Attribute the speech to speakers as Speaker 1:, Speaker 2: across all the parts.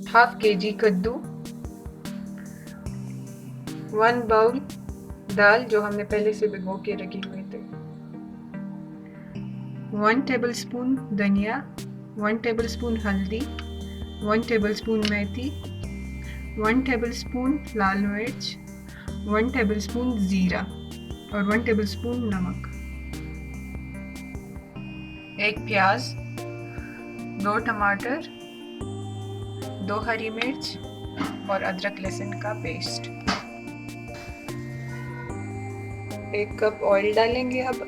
Speaker 1: Half kg कद्दू, 1 bowl दाल जो हमने पहले से भिगो के रखे हुए थे, 1 टेबलस्पून धनिया, 1 टेबलस्पून हल्दी, 1 टेबलस्पून मेथी, 1 टेबलस्पून लाल मिर्च, 1 टेबलस्पून ज़ीरा और 1 टेबलस्पून नमक, 1 प्याज, 2 टमाटर, 2 हरी मिर्च और अदरक लहसुन का पेस्ट। 1 कप ऑयल डालेंगे अब।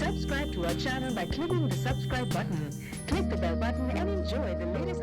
Speaker 2: Subscribe to our channel by clicking the subscribe button. Click the bell button and enjoy the latest